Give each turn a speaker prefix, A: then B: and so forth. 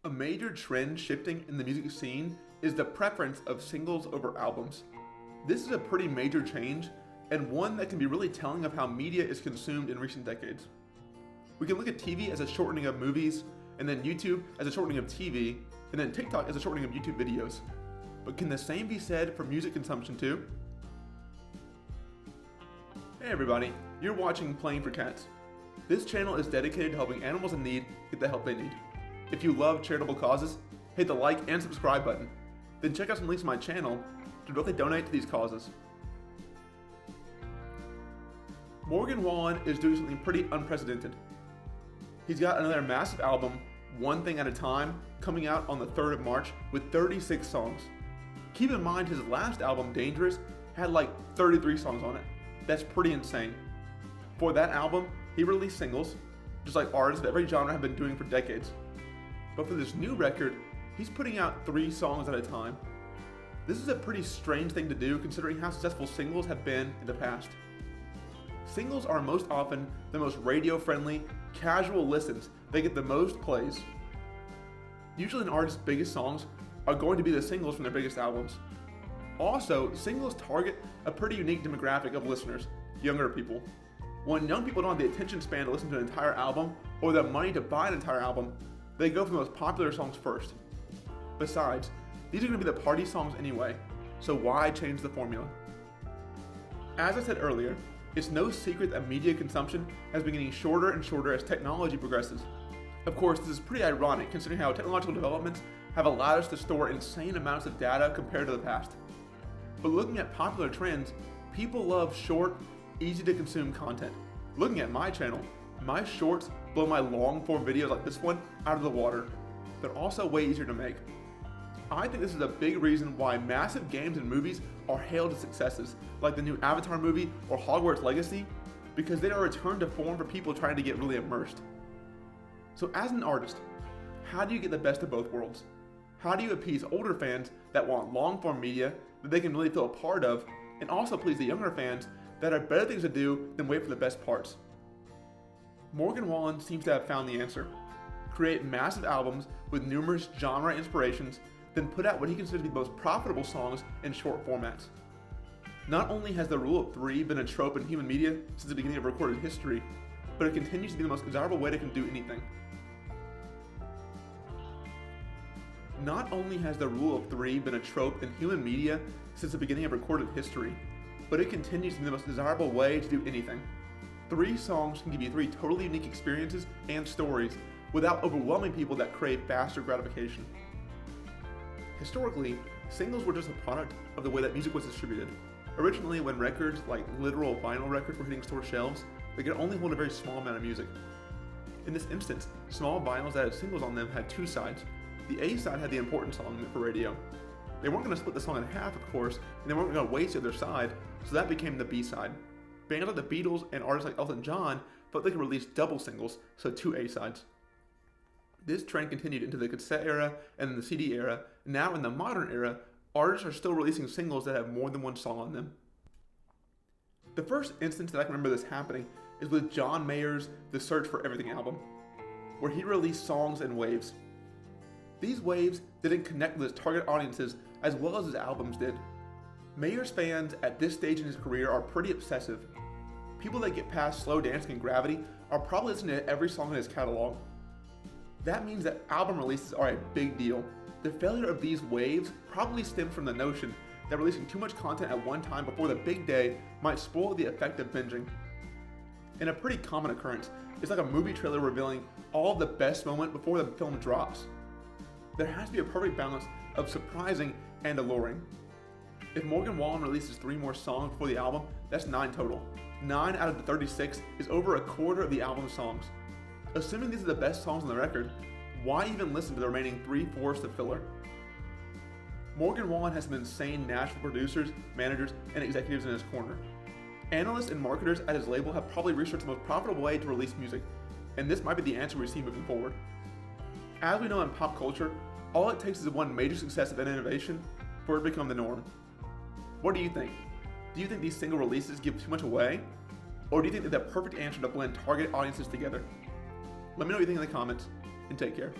A: A major trend shifting in the music scene is the preference of singles over albums. This is a pretty major change, and one that can be really telling of how media is consumed in recent decades. We can look at TV as a shortening of movies, and then YouTube as a shortening of TV, and then TikTok as a shortening of YouTube videos. But can the same be said for music consumption too? Hey everybody, you're watching Playing for Cats. This channel is dedicated to helping animals in need get the help they need. If you love charitable causes, hit the like and subscribe button. Then check out some links to my channel to directly donate to these causes. Morgan Wallen is doing something pretty unprecedented. He's got another massive album, One Thing at a Time, coming out on the 3rd of March with 36 songs. Keep in mind his last album, Dangerous, had like 33 songs on it. That's pretty insane. For that album, he released singles, just like artists of every genre have been doing for decades. But for this new record, he's putting out 3 songs at a time. This is a pretty strange thing to do considering how successful singles have been in the past. Singles are most often the most radio-friendly, casual listens. They get the most plays. Usually an artist's biggest songs are going to be the singles from their biggest albums. Also, singles target a pretty unique demographic of listeners, younger people. When young people don't have the attention span to listen to an entire album or the money to buy an entire album, they go for the most popular songs first. Besides, these are going to be the party songs anyway, so why change the formula? As I said earlier, it's no secret that media consumption has been getting shorter and shorter as technology progresses. Of course, this is pretty ironic considering how technological developments have allowed us to store insane amounts of data compared to the past. But looking at popular trends, people love short, easy to consume content. Looking at my channel, my shorts blow my long form videos like this one out of the water. They're also way easier to make. I think this is a big reason why massive games and movies are hailed as successes, like the new Avatar movie or Hogwarts Legacy, because they are a return to form for people trying to get really immersed. So as an artist, how do you get the best of both worlds? How do you appease older fans that want long form media that they can really feel a part of, and also please the younger fans that have better things to do than wait for the best parts? Morgan Wallen seems to have found the answer. Create massive albums with numerous genre inspirations, then put out what he considers to be the most profitable songs in short formats. Not only has the rule of 3 been a trope in human media since the beginning of recorded history, but it continues to be the most desirable way to do anything. Not only has the rule of 3 been a trope in human media since the beginning of recorded history, but it continues to be the most desirable way to do anything. 3 songs can give you 3 totally unique experiences and stories without overwhelming people that crave faster gratification. Historically, singles were just a product of the way that music was distributed. Originally, when records like literal vinyl records were hitting store shelves, they could only hold a very small amount of music. In this instance, small vinyls that had singles on them had 2 sides. The A side had the important song meant for radio. They weren't going to split the song in half, of course, and they weren't going to waste the other side, so that became the B side. Bands like the Beatles and artists like Elton John felt they could release double singles, so 2 A sides. This trend continued into the cassette era and then the CD era. Now in the modern era, artists are still releasing singles that have more than 1 song on them. The first instance that I can remember this happening is with John Mayer's The Search for Everything album, where he released songs in waves. These waves didn't connect with his target audiences as well as his albums did. Mayer's fans at this stage in his career are pretty obsessive. People that get past Slow Dancing and Gravity are probably listening to every song in his catalog. That means that album releases are a big deal. The failure of these waves probably stemmed from the notion that releasing too much content at one time before the big day might spoil the effect of binging. And a pretty common occurrence is like a movie trailer revealing all of the best moment before the film drops. There has to be a perfect balance of surprising and alluring. If Morgan Wallen releases 3 more songs before the album, that's 9 total. 9 out of the 36 is over a quarter of the album's songs. Assuming these are the best songs on the record, why even listen to the remaining 3/4 of filler? Morgan Wallen has some insane Nashville producers, managers, and executives in his corner. Analysts and marketers at his label have probably researched the most profitable way to release music, and this might be the answer we see moving forward. As we know in pop culture, all it takes is one major success of an innovation for it to become the norm. What do you think? Do you think these single releases give too much away? Or do you think they're the perfect answer to blend target audiences together? Let me know what you think in the comments, and take care.